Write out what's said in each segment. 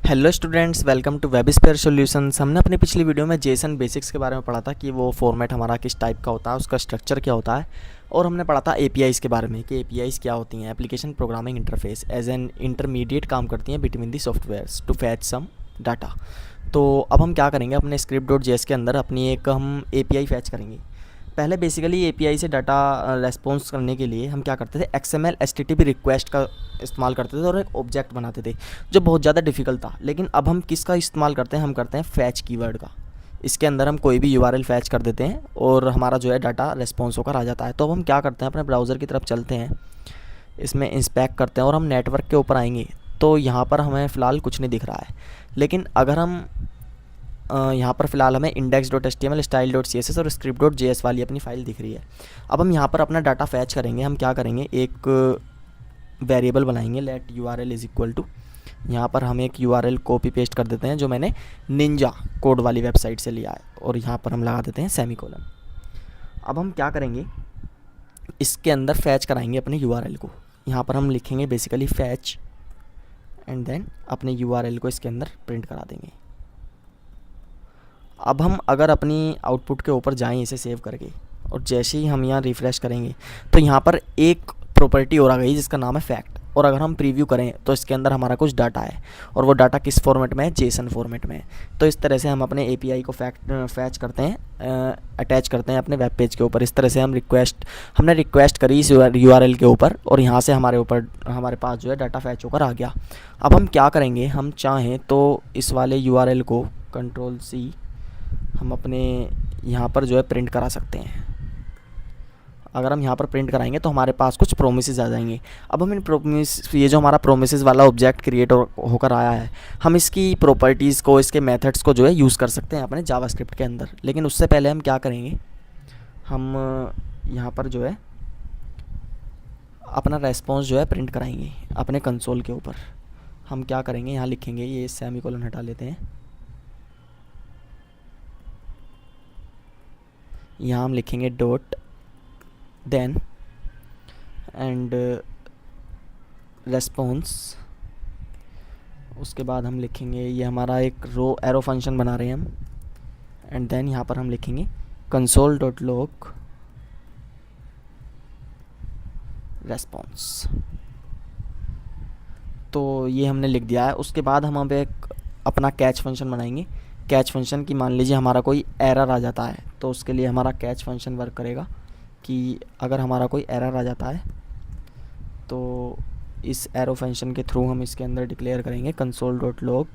Hello students, welcome to WebSphere Solutions. हमने अपनी पिछली वीडियो में जेसन बेसिक्स के बारे में पढ़ा था कि वो फॉर्मेट हमारा किस टाइप का होता है, उसका स्ट्रक्चर क्या होता है। और हमने पढ़ा था एपीआईज़ के बारे में कि एपीआईज़ क्या होती हैं, application programming interface as an intermediate काम करती हैं between the softwares to fetch some data. तो अब हम क्या करेंगे, अपने स्क्रिप्ट डॉट जेएस के अंदर अपनी एक हम एपीआई फैच करेंगे। पहले बेसिकली एपीआई से डाटा रेस्पॉन्स करने के लिए हम क्या करते थे, एक्सएमएल एचटीटीपी रिक्वेस्ट का इस्तेमाल करते थे और एक ऑब्जेक्ट बनाते थे जो बहुत ज़्यादा डिफिकल्ट था। लेकिन अब हम किसका इस्तेमाल करते हैं, हम करते हैं फैच कीवर्ड का। इसके अंदर हम कोई भी यूआरएल फैच कर देते हैं और हमारा जो है डाटा रेस्पॉन्स होकर आ जाता है। तो अब हम क्या करते हैं, अपने ब्राउज़र की तरफ चलते हैं, इसमें इंस्पेक्ट करते हैं और हम नेटवर्क के ऊपर आएंगे। तो यहाँ पर हमें फ़िलहाल कुछ नहीं दिख रहा है। लेकिन अगर हम यहाँ पर फ़िलहाल हमें index.html, style.css और script.js वाली अपनी फ़ाइल दिख रही है। अब हम यहाँ पर अपना डाटा फैच करेंगे। हम क्या करेंगे, एक वेरिएबल बनाएंगे, let URL is equal to, यहाँ पर हम एक URL कॉपी पेस्ट कर देते हैं जो मैंने निंजा कोड वाली वेबसाइट से लिया है, और यहाँ पर हम लगा देते हैं सेमीकोलन। अब हम क्या करेंगे, इसके अंदर फैच कराएंगे अपने URL को। यहाँ पर हम लिखेंगे बेसिकली फैच एंड देन अपने URL को इसके अंदर प्रिंट करा देंगे। अब हम अगर अपनी आउटपुट के ऊपर जाएं इसे सेव करके, और जैसे ही हम यहाँ रिफ़्रेश करेंगे तो यहाँ पर एक प्रॉपर्टी और आ गई जिसका नाम है फैक्ट। और अगर हम प्रीव्यू करें तो इसके अंदर हमारा कुछ डाटा है, और वो डाटा किस फॉर्मेट में है, जेसन फॉर्मेट में है। तो इस तरह से हम अपने एपीआई को फैच करते हैं, अटैच करते हैं अपने वेब पेज के ऊपर। इस तरह से हमने रिक्वेस्ट करी इस यूआरएल के ऊपर, और यहाँ से हमारे पास जो है डाटा फैच होकर आ गया। अब हम क्या करेंगे, हम चाहें तो इस वाले यूआरएल को Ctrl+C हम अपने यहाँ पर जो है प्रिंट करा सकते हैं। अगर हम यहाँ पर प्रिंट कराएंगे तो हमारे पास कुछ प्रोमिसेस आ जाएंगे। अब हम इन प्रोमिस, ये जो हमारा प्रोमिसेस वाला ऑब्जेक्ट क्रिएट होकर आया है, हम इसकी प्रॉपर्टीज़ को, इसके मेथड्स को जो है यूज़ कर सकते हैं अपने जावास्क्रिप्ट के अंदर। लेकिन उससे पहले हम क्या करेंगे, हम यहाँ पर जो है अपना रेस्पॉन्स जो है प्रिंट कराएंगे अपने कंसोल के ऊपर। हम क्या करेंगे, यहाँ लिखेंगे, ये सेमीकोलन हटा लेते हैं, यहाँ हम लिखेंगे डॉट देन एंड रेस्पॉन्स। उसके बाद हम लिखेंगे, ये हमारा एक रो एरो फंक्शन बना रहे हैं हम, एंड देन यहाँ पर हम लिखेंगे console.log रेस्पॉन्स। तो ये हमने लिख दिया है। उसके बाद हम अब एक अपना कैच फंक्शन बनाएंगे। कैच फंक्शन की, मान लीजिए हमारा कोई एरर आ जाता है, तो उसके लिए हमारा कैच फंक्शन वर्क करेगा कि अगर हमारा कोई एरर आ जाता है तो इस एरो फंक्शन के थ्रू हम इसके अंदर डिक्लेयर करेंगे console.log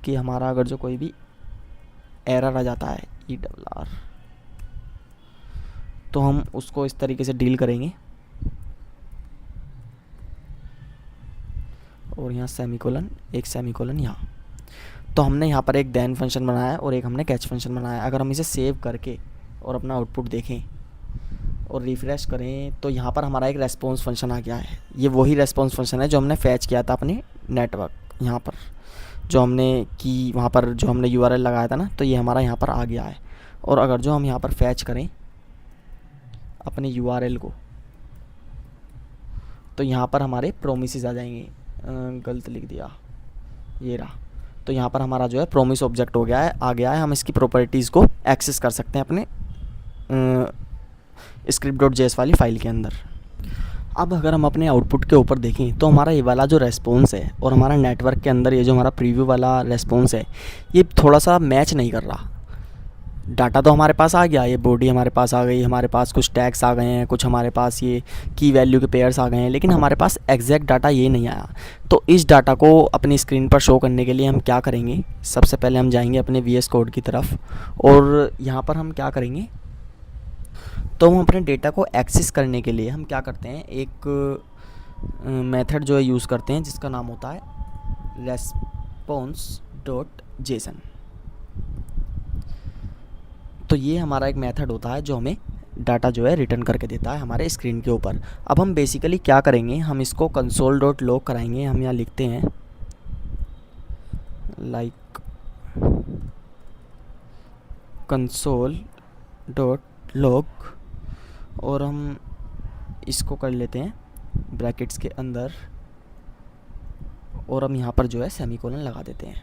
कि हमारा अगर जो कोई भी एरर आ जाता है ERR, तो हम उसको इस तरीके से डील करेंगे। और यहाँ सेमीकोलन, एक सेमीकोलन यहाँ। तो हमने यहाँ पर एक देन फंक्शन बनाया है और एक हमने कैच फंक्शन बनाया है। अगर हम इसे सेव करके और अपना आउटपुट देखें और रिफ़्रेश करें तो यहाँ पर हमारा एक रेस्पॉन्स फंक्शन आ गया है। ये वही रेस्पॉन्स फंक्शन है जो हमने फैच किया था अपने नेटवर्क, यहाँ पर जो हमने की, वहाँ पर जो हमने यूआरएल लगाया था ना, तो ये हमारा यहाँ पर आ गया है। और अगर जो हम यहाँ पर फैच करें अपने यूआरएल को, तो यहाँ पर हमारे प्रोमिसेस आ जाएंगे। गलत लिख दिया, ये रहा। तो यहाँ पर हमारा जो है प्रोमिस ऑब्जेक्ट आ गया है। हम इसकी प्रॉपर्टीज़ को एक्सेस कर सकते हैं अपने script.js वाली फ़ाइल के अंदर। अब अगर हम अपने आउटपुट के ऊपर देखें तो हमारा ये वाला जो रेस्पॉन्स है और हमारा नेटवर्क के अंदर ये जो हमारा प्रीव्यू वाला रेस्पॉन्स है, ये थोड़ा सा मैच नहीं कर रहा। डाटा तो हमारे पास आ गया, ये बॉडी हमारे पास आ गई, हमारे पास कुछ टैग्स आ गए हैं, कुछ हमारे पास ये की वैल्यू के पेयर्स आ गए हैं, लेकिन हमारे पास एग्जैक्ट डाटा ये नहीं आया। तो इस डाटा को अपनी स्क्रीन पर शो करने के लिए हम क्या करेंगे, सबसे पहले हम जाएंगे अपने VS कोड की तरफ, और यहाँ पर हम क्या करेंगे, तो हम अपने डेटा को एक्सेस करने के लिए हम क्या करते हैं, एक मेथड जो है यूज़ करते हैं जिसका नाम होता है response.json। तो ये हमारा एक मेथड होता है जो हमें डाटा जो है रिटर्न करके देता है हमारे स्क्रीन के ऊपर। अब हम बेसिकली क्या करेंगे, हम इसको console.log कराएंगे। हम यहाँ लिखते हैं लाइक console.log, और हम इसको कर लेते हैं ब्रैकेट्स के अंदर और हम यहाँ पर जो है सेमीकोलन लगा देते हैं।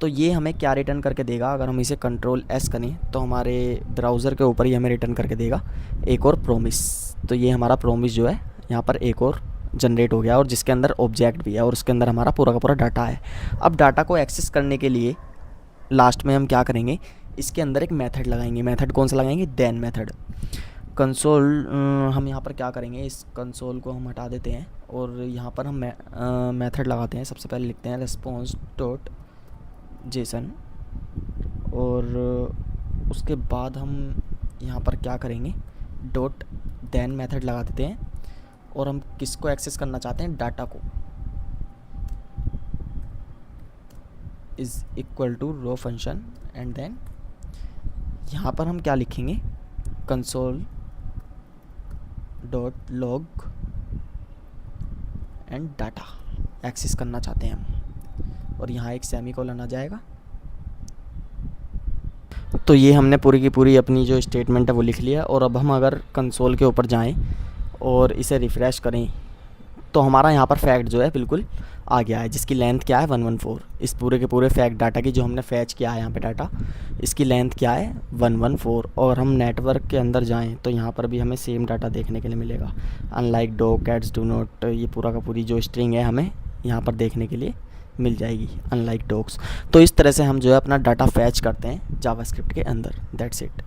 तो ये हमें क्या रिटर्न करके देगा, अगर हम इसे कंट्रोल एस करें तो हमारे ब्राउज़र के ऊपर ही हमें रिटर्न करके देगा एक और प्रोमिस। तो ये हमारा प्रोमिस जो है यहाँ पर एक और जनरेट हो गया और जिसके अंदर ऑब्जेक्ट भी है और उसके अंदर हमारा पूरा का पूरा डाटा है। अब डाटा को एक्सेस करने के लिए लास्ट में हम क्या करेंगे, इसके अंदर एक मेथड लगाएंगे। मेथड कौन सा लगाएंगे, देन मेथड। कंसोल हम यहाँ पर क्या करेंगे, इस कंसोल को हम हटा देते हैं और यहाँ पर हम मेथड लगाते हैं। सबसे पहले लिखते हैं रेस्पॉन्स डॉट जेसन और उसके बाद हम यहाँ पर क्या करेंगे, डॉट देन मेथड लगा देते हैं और हम किसको एक्सेस करना चाहते हैं, डाटा को। Is equal to raw function and then यहाँ पर हम क्या लिखेंगे, console dot log and data access करना चाहते हैं हम, और यहाँ एक सेमीकोलन आ जाएगा। तो ये हमने पूरी की पूरी अपनी जो स्टेटमेंट है वो लिख लिया। और अब हम अगर कंसोल के ऊपर जाएं और इसे रिफ़्रेश करें तो हमारा यहाँ पर फैक्ट जो है बिल्कुल आ गया है, जिसकी लेंथ क्या है 114। इस पूरे के पूरे फैक्ट डाटा की जो हमने फैच किया है यहाँ पे डाटा, इसकी लेंथ क्या है 114। और हम नेटवर्क के अंदर जाएं तो यहाँ पर भी हमें सेम डाटा देखने के लिए मिलेगा। Unlike dog cats do not, ये पूरा का पूरी जो स्ट्रिंग है हमें यहाँ पर देखने के लिए मिल जाएगी, अनलाइक डॉग्स। तो इस तरह से हम जो है अपना डाटा फैच करते हैं जावास्क्रिप्ट के अंदर। That's it.